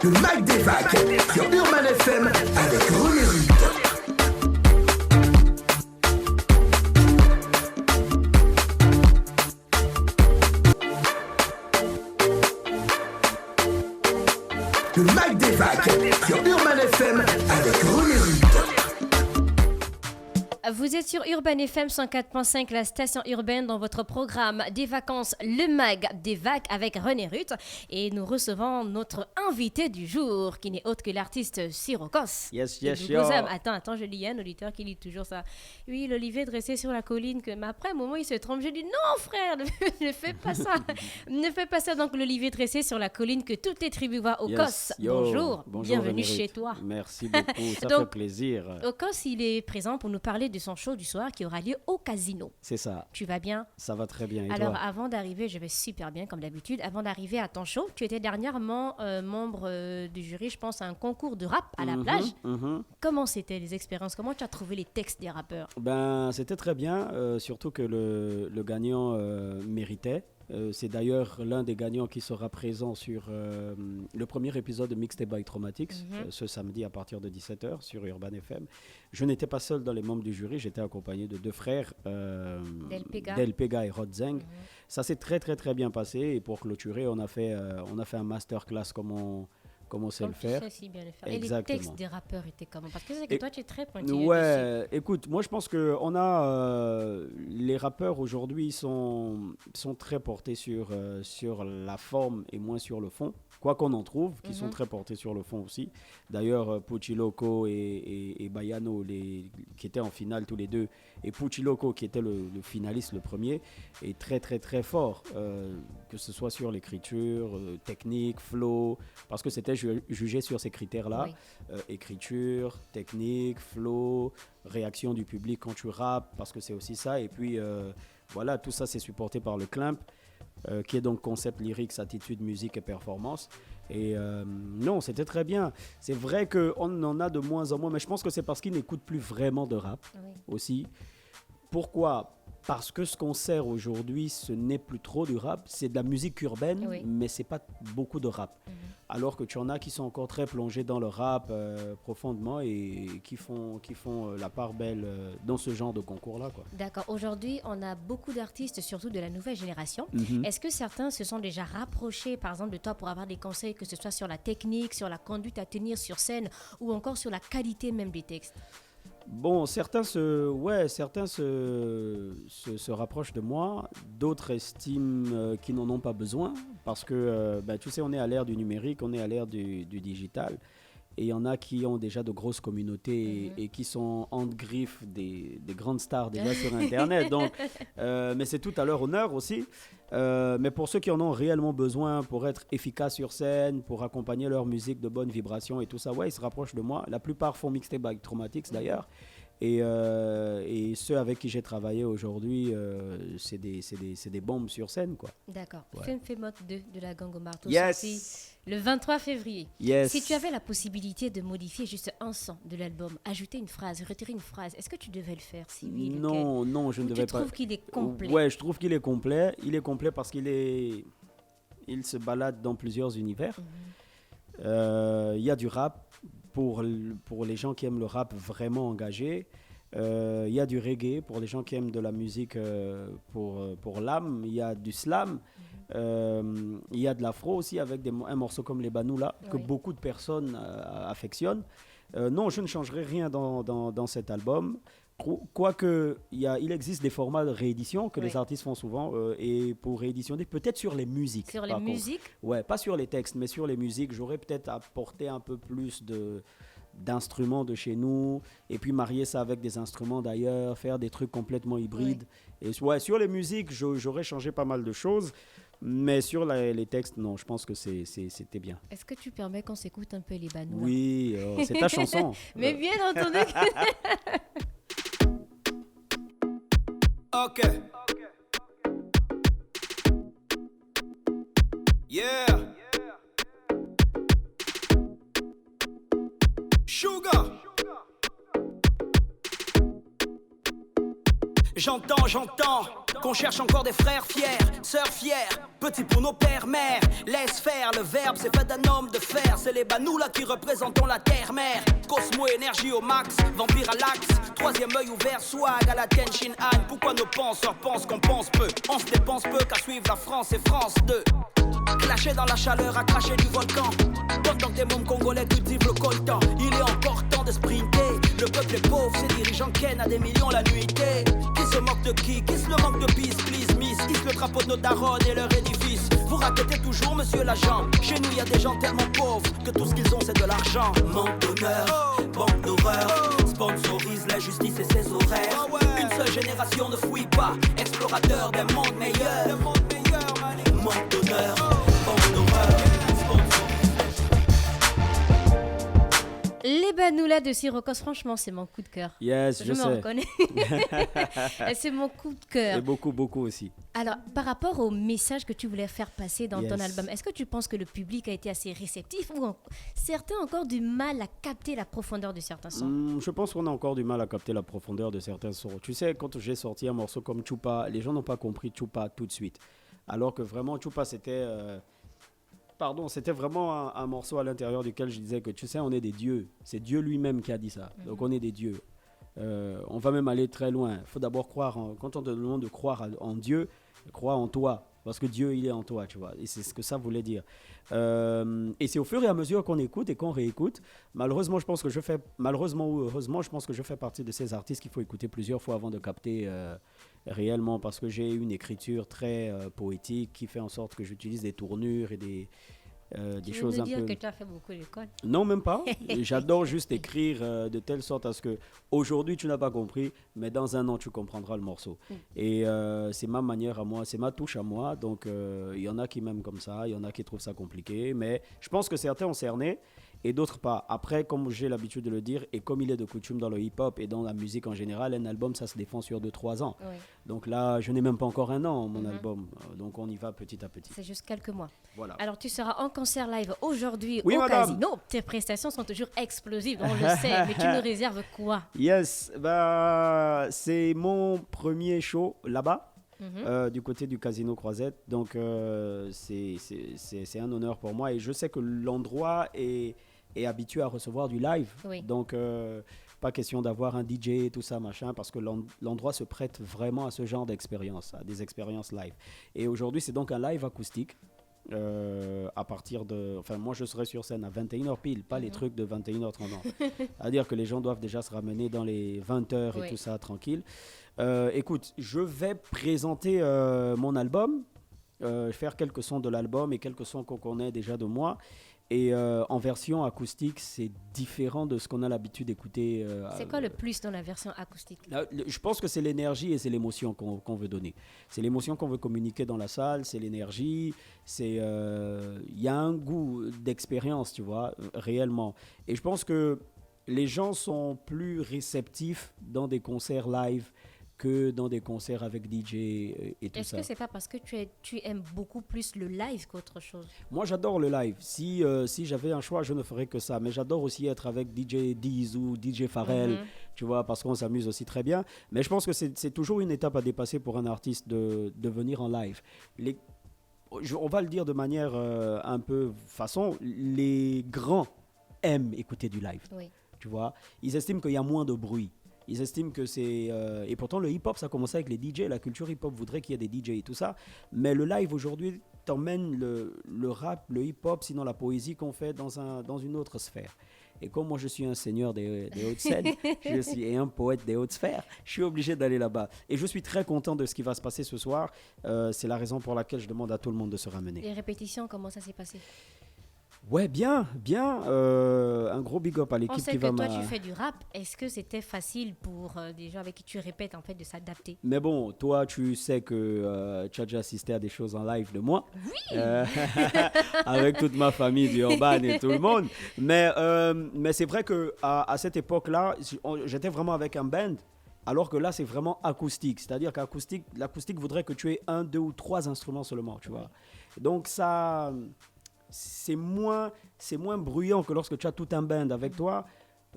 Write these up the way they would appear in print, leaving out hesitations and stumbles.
Le Mag des Vagues sur Urban FM avec René Rude. Le Mag des Vagues sur Urban FM avec René Rude. Vous êtes sur Urban FM 104.5, la station urbaine, dans votre programme des vacances, le Mag des Vagues avec René Ruth. Et nous recevons notre invité du jour, qui n'est autre que l'artiste Sirocos. Yes, yo. Attends, je lis un auditeur qui lit toujours ça. Oui, l'olivier dressé sur la colline, mais après, à un moment, il se trompe. Je dis non, frère, ne fais pas ça. Ne fais pas ça. Donc, l'olivier dressé sur la colline que toutes les tribus voient au COS. Bonjour, bienvenue chez toi. Merci beaucoup, ça Donc, fait plaisir. Au COS, il est présent pour nous parler de son show du soir qui aura lieu au casino. C'est ça. Tu vas bien? Ça va très bien. Et alors, toi? avant d'arriver, je vais super bien comme d'habitude. Avant d'arriver à ton show, tu étais dernièrement membre du jury, je pense, à un concours de rap à la plage. Comment c'était les expériences? Comment tu as trouvé les textes des rappeurs? Ben, c'était très bien, surtout que le gagnant méritait. C'est d'ailleurs l'un des gagnants qui sera présent sur le premier épisode de Mixtape by Traumatics, ce samedi à partir de 17h sur Urban FM. Je n'étais pas seul dans les membres du jury, j'étais accompagné de deux frères, Del Pega et Rod Zeng. Ça s'est très très très bien passé, et pour clôturer, on a fait un masterclass comme on sait le faire. Tu sais si bien le faire. Exactement. Et les textes des rappeurs étaient comment? Parce que c'est que toi, tu es très pointilleux Ouais, dessus. écoute, moi je pense que les rappeurs aujourd'hui sont très portés sur la forme et moins sur le fond. Quoi qu'on en trouve, qui sont très portés sur le fond aussi. D'ailleurs, Pucci Loco et Bayano, qui étaient en finale tous les deux, et Pucci Loco, qui était le finaliste, le premier, est très très très fort, que ce soit sur l'écriture, technique, flow, parce que c'était jugé sur ces critères-là. Oui. Écriture, technique, flow, réaction du public quand tu rappes, parce que c'est aussi ça. Et puis, voilà, tout ça, c'est supporté par le CLIMP, qui est donc concept, lyrics, attitude, musique et performance. Et non, c'était très bien. C'est vrai qu'on en a de moins en moins, mais je pense que c'est parce qu'ils n'écoutent plus vraiment de rap aussi. Pourquoi ? Parce que ce qu'on sert aujourd'hui, ce n'est plus trop du rap, c'est de la musique urbaine, mais c'est pas beaucoup de rap. Alors que tu en as qui sont encore très plongés dans le rap profondément, et qui font la part belle dans ce genre de concours-là, quoi. D'accord. Aujourd'hui, on a beaucoup d'artistes, surtout de la nouvelle génération. Est-ce que certains se sont déjà rapprochés, par exemple, de toi pour avoir des conseils, que ce soit sur la technique, sur la conduite à tenir sur scène, ou encore sur la qualité même des textes? Bon, certains se rapprochent de moi, d'autres estiment qu'ils n'en ont pas besoin, parce que, tu sais, on est à l'ère du numérique, on est à l'ère du digital, et il y en a qui ont déjà de grosses communautés et qui sont en griffe des grandes stars déjà sur Internet, donc, mais c'est tout à leur honneur aussi. Mais pour ceux qui en ont réellement besoin pour être efficaces sur scène, pour accompagner leur musique de bonnes vibrations et tout ça, ils se rapprochent de moi. La plupart font Mixtape by Traumatics d'ailleurs. Et ceux avec qui j'ai travaillé aujourd'hui, c'est des bombes sur scène, quoi. D'accord. Femme 2 de la Gang au Marteau, sorti le 23 février. Si tu avais la possibilité de modifier juste un son de l'album, ajouter une phrase, retirer une phrase, est-ce que tu devais le faire? Si oui, non, je ne devais pas. Tu trouves qu'il est complet? Ouais, je trouve qu'il est complet. Il est complet parce qu'il se balade dans plusieurs univers. Il y a du rap pour les gens qui aiment le rap vraiment engagé. Il y a du reggae pour les gens qui aiment de la musique pour l'âme. Il y a du slam. Il y a de l'afro aussi, avec un morceau comme les Banous là, que beaucoup de personnes affectionnent. Non, je ne changerai rien dans cet album. Quoique, il existe des formats de réédition que les artistes font souvent, et pour rééditionner, peut-être sur les musiques. Sur les musiques? Ouais, pas sur les textes, mais sur les musiques. J'aurais peut-être apporté un peu plus d'instruments de chez nous, et puis marier ça avec des instruments d'ailleurs, faire des trucs complètement hybrides. Et sur les musiques, j'aurais changé pas mal de choses. Mais sur les textes, non, je pense que c'était bien. Est-ce que tu permets qu'on s'écoute un peu les Banous? Oui, c'est ta chanson. Mais bien entendu. Ok. Yeah. Sugar. J'entends qu'on cherche encore des frères fiers, sœurs fières, petits pour nos pères, mères. Laisse faire, le verbe c'est fait d'un homme de fer. C'est les banous là qui représentons la terre-mère. Cosmo énergie au max, vampire à l'axe. Troisième œil ouvert, swag à la Kenshin Han. Pourquoi nos penseurs pensent qu'on pense peu? On se dépense peu qu'à suivre la France et France 2. Clasher dans la chaleur, à cracher du volcan. Pendant que des mômes congolais cultivent le coltan, il est encore temps de sprinter. Le peuple est pauvre, ses dirigeants ken à des millions la nuitée. Qui se moque de qui se le manque de peace, please, miss. Hisse le drapeau de nos darons et leur édifice. Vous raquettez toujours, monsieur l'agent. Chez nous, y a des gens tellement pauvres que tout ce qu'ils ont, c'est de l'argent. Manque d'honneur, banque d'horreur. Sponsorise la justice et ses horaires. Une seule génération ne fouille pas. Explorateur d'un monde meilleur. Manque d'honneur, banque d'horreur. Les Banoulas de Sirocos, franchement, c'est mon coup de cœur. Yes, je me sais. reconnais. C'est mon coup de cœur. Et beaucoup aussi. Alors, par rapport au message que tu voulais faire passer dans ton Yes. album, est-ce que tu penses que le public a été assez réceptif ou certains ont encore du mal à capter la profondeur de certains sons? Je pense qu'on a encore du mal à capter la profondeur de certains sons. Tu sais, quand j'ai sorti un morceau comme Chupa, les gens n'ont pas compris Chupa tout de suite. Alors que vraiment, Chupa, c'était vraiment un morceau à l'intérieur duquel je disais que, tu sais, on est des dieux. C'est Dieu lui-même qui a dit ça. Donc, on est des dieux. On va même aller très loin. Il faut d'abord croire, quand on te demande de croire en Dieu, crois en toi. Parce que Dieu, il est en toi, tu vois. Et c'est ce que ça voulait dire. Et c'est au fur et à mesure qu'on écoute et qu'on réécoute. Malheureusement ou heureusement, je pense que je fais partie de ces artistes qu'il faut écouter plusieurs fois avant de capter réellement. Parce que j'ai une écriture très poétique qui fait en sorte que j'utilise des tournures et des choses Tu un veux nous peu... dire que tu as fait beaucoup d'école? Non, même pas. J'adore juste écrire de telle sorte à ce que aujourd'hui tu n'as pas compris, mais dans un an tu comprendras le morceau. Et c'est ma manière à moi, c'est ma touche à moi. Donc il y en a qui m'aiment comme ça, il y en a qui trouvent ça compliqué, mais je pense que certains ont cerné et d'autres pas. Après, comme j'ai l'habitude de le dire, et comme il est de coutume dans le hip-hop et dans la musique en général, un album ça se défend sur 2-3 ans. Oui. Donc là, je n'ai même pas encore un an mon album. Donc on y va petit à petit. C'est juste quelques mois. Voilà. Alors, tu seras en concert live aujourd'hui Oui, au madame. Casino. Tes prestations sont toujours explosives, on le sait, mais tu nous réserves quoi? Yes, bah, c'est mon premier show là-bas. Du côté du Casino Croisette. Donc, c'est un honneur pour moi. Et je sais que l'endroit est habitué à recevoir du live. Oui. Donc, pas question d'avoir un DJ et tout ça, machin, parce que l'endroit se prête vraiment à ce genre d'expérience, à des expériences live. Et aujourd'hui, c'est donc un live acoustique. À partir de... Enfin, moi, je serai sur scène à 21h pile, pas les trucs de 21h30. C'est-à-dire que les gens doivent déjà se ramener dans les 20h et Oui. tout ça, tranquille. Écoute, je vais présenter mon album, faire quelques sons de l'album et quelques sons qu'on connaît déjà de moi. Et en version acoustique, c'est différent de ce qu'on a l'habitude d'écouter. C'est quoi le plus dans la version acoustique? Je pense que c'est l'énergie et c'est l'émotion qu'on veut donner. C'est l'émotion qu'on veut communiquer dans la salle, c'est l'énergie, il y a un goût d'expérience, tu vois, réellement. Et je pense que les gens sont plus réceptifs dans des concerts live que dans des concerts avec DJ et tout Est-ce ça. que c'est pas parce que tu aimes beaucoup plus le live qu'autre chose? Moi, j'adore le live. Si j'avais un choix, je ne ferais que ça. Mais j'adore aussi être avec DJ Diz ou DJ Pharrell, tu vois, parce qu'on s'amuse aussi très bien. Mais je pense que c'est toujours une étape à dépasser pour un artiste de venir en live. On va le dire de manière un peu façon, les grands aiment écouter du live, Oui. tu vois. Ils estiment qu'il y a moins de bruit. Ils estiment que c'est... et pourtant, le hip-hop, ça a commencé avec les DJ. La culture hip-hop voudrait qu'il y ait des DJ et tout ça. Mais le live, aujourd'hui, t'emmène le rap, le hip-hop, sinon la poésie qu'on fait dans une autre sphère. Et comme moi, je suis un seigneur des hautes scènes, et un poète des hautes sphères, je suis obligé d'aller là-bas. Et je suis très content de ce qui va se passer ce soir. C'est la raison pour laquelle je demande à tout le monde de se ramener. Les répétitions, comment ça s'est passé? Ouais, bien. Un gros big up à On l'équipe sait qui que va toi, tu fais du rap. Est-ce que c'était facile pour des gens avec qui tu répètes, en fait, de s'adapter? Mais bon, toi, tu sais que tu as déjà assisté à des choses en live de moi. Oui. Avec toute ma famille du Urban et tout le monde. Mais c'est vrai qu'à cette époque-là, j'étais vraiment avec un band. Alors que là, c'est vraiment acoustique. C'est-à-dire l'acoustique voudrait que tu aies 1, 2 ou 3 instruments seulement, tu vois. Donc ça... C'est moins bruyant que lorsque tu as tout un band avec toi.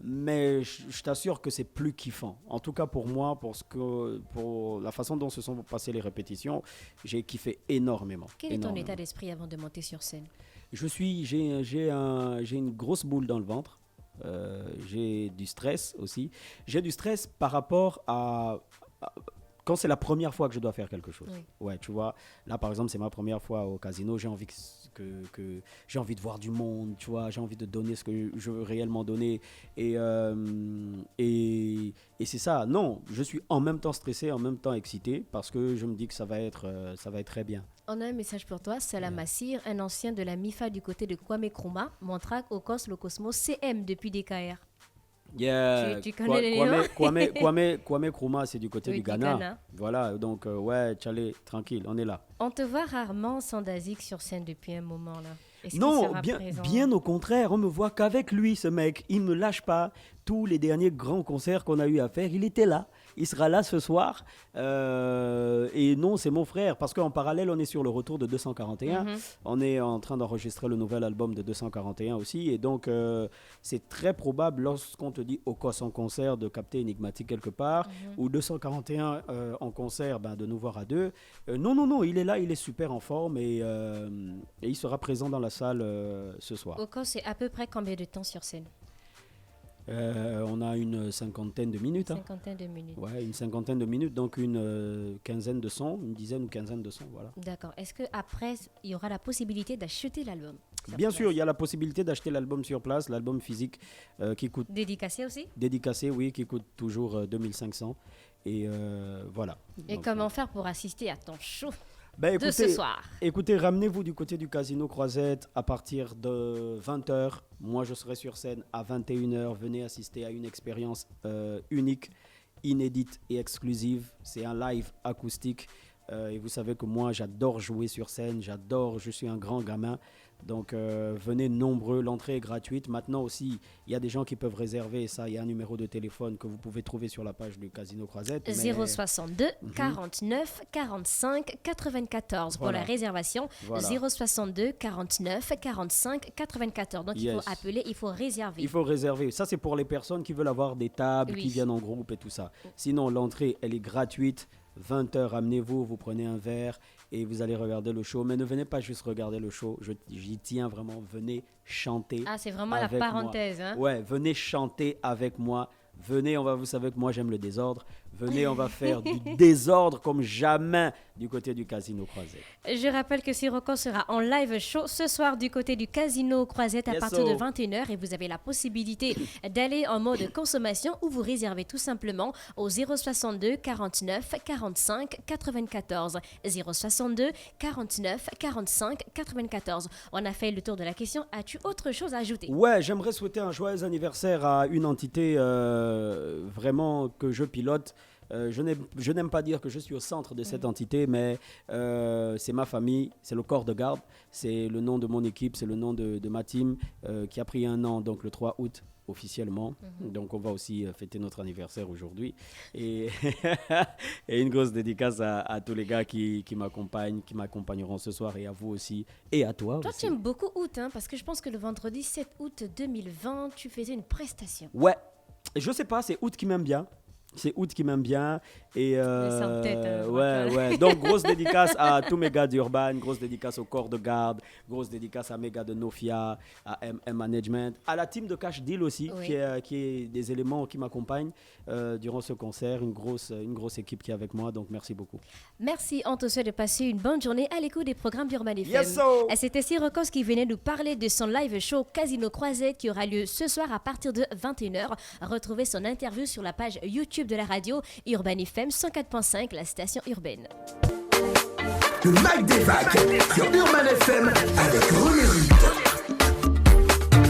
mais je t'assure que c'est plus kiffant. En tout cas pour moi, pour la façon dont se sont passées les répétitions, j'ai kiffé énormément. Quel est ton état d'esprit avant de monter sur scène? J'ai une grosse boule dans le ventre. J'ai du stress aussi. J'ai du stress par rapport à quand c'est la première fois que je dois faire quelque chose. Oui. Ouais, tu vois. Là, par exemple, c'est ma première fois au casino. J'ai envie j'ai envie de voir du monde, tu vois. J'ai envie de donner ce que je veux réellement donner. Et c'est ça. Non, je suis en même temps stressé, en même temps excité parce que je me dis que ça va être très bien. On a un message pour toi. Salam Massir, un ancien de la MIFA du côté de Kwame Nkrumah, Montrac, Ocos, le Cosmos, CM depuis DKR. Yeah. Tu connais les noms? Kwame Nkrumah, c'est du côté du Ghana. Voilà, donc ouais, tchalé, tranquille, on est là. On te voit rarement sans Dazik sur scène depuis un moment là. Non, bien au contraire, on me voit qu'avec lui, ce mec, il me lâche pas. Tous les derniers grands concerts qu'on a eu à faire, il était là. Il sera là ce soir. Et non, c'est mon frère, parce qu'en parallèle, on est sur le retour de 241. On est en train d'enregistrer le nouvel album de 241 aussi. Et donc, c'est très probable, lorsqu'on te dit Ocos en concert, de capter Enigmatique quelque part, ou 241 en concert, de nous voir à deux. Non, il est là, il est super en forme et il sera présent dans la salle ce soir. Ocos, c'est à peu près combien de temps sur scène? On a une cinquantaine de minutes. Cinquantaine de minutes. Ouais, une cinquantaine de minutes, donc une quinzaine de sons, une dizaine ou quinzaine de sons, voilà. D'accord. Est-ce qu'après, il y aura la possibilité d'acheter l'album? Bien sûr, il y a la possibilité d'acheter l'album sur place, l'album physique qui coûte... Dédicacé aussi? Dédicacé, oui, qui coûte toujours 2500. Et voilà. Et donc, comment faire pour assister à ton show écoutez, de ce soir? Écoutez, ramenez-vous du côté du Casino Croisette à partir de 20h. Moi, je serai sur scène à 21h. Venez assister à une expérience unique, inédite et exclusive. C'est un live acoustique. Et vous savez que moi, j'adore jouer sur scène. Je suis un grand gamin. Donc, venez nombreux. L'entrée est gratuite. Maintenant aussi, il y a des gens qui peuvent réserver ça. Il y a un numéro de téléphone que vous pouvez trouver sur la page du Casino Croisette. 062 49 45 94 pour la réservation. Voilà. 062 49 45 94. Donc, il faut appeler, il faut réserver. Il faut réserver. Ça, c'est pour les personnes qui veulent avoir des tables, qui viennent en groupe et tout ça. Sinon, l'entrée, elle est gratuite. 20h, amenez-vous, vous prenez un verre et vous allez regarder le show. Mais ne venez pas juste regarder le show, j'y tiens vraiment, venez chanter. Ah, c'est vraiment la parenthèse. Hein? Ouais, venez chanter avec moi. Venez, vous savez que moi j'aime le désordre. Venez, on va faire du désordre comme jamais du côté du Casino Croisette. Je rappelle que Sirocco sera en live show ce soir du côté du Casino Croisette à partir de 21h et vous avez la possibilité d'aller en mode consommation ou vous réservez tout simplement au 062 49 45 94. 062 49 45 94. On a fait le tour de la question. As-tu autre chose à ajouter? Ouais, j'aimerais souhaiter un joyeux anniversaire à une entité vraiment que je pilote. Je n'aime pas dire que je suis au centre de cette entité, mais c'est ma famille, c'est le corps de garde, c'est le nom de mon équipe, c'est le nom de ma team qui a pris un an, donc le 3 août officiellement. Donc on va aussi fêter notre anniversaire aujourd'hui. Et, et une grosse dédicace à tous les gars qui m'accompagnent, qui m'accompagneront ce soir et à vous aussi et à toi aussi. Toi, tu aimes beaucoup août, parce que je pense que le vendredi 7 août 2020, tu faisais une prestation. Ouais, je sais pas, c'est août qui m'aime bien. C'est Oud qui m'aime bien. Et ouais. Donc, grosse dédicace à tous mes gars d'Urban, grosse dédicace au corps de garde, grosse dédicace à mes gars de Nofia, à MM Management, à la team de Cash Deal aussi, qui est des éléments qui m'accompagnent durant ce concert. Une grosse équipe qui est avec moi. Donc, merci beaucoup. Merci, on te souhaite de passer une bonne journée à l'écoute des programmes d'Urban FM. Yes, so. C'était Sirocco qui venait nous parler de son live show Casino Croisette qui aura lieu ce soir à partir de 21h. Retrouvez son interview sur la page YouTube de la radio Urban FM 104.5, la station urbaine. Le Mike des vagues.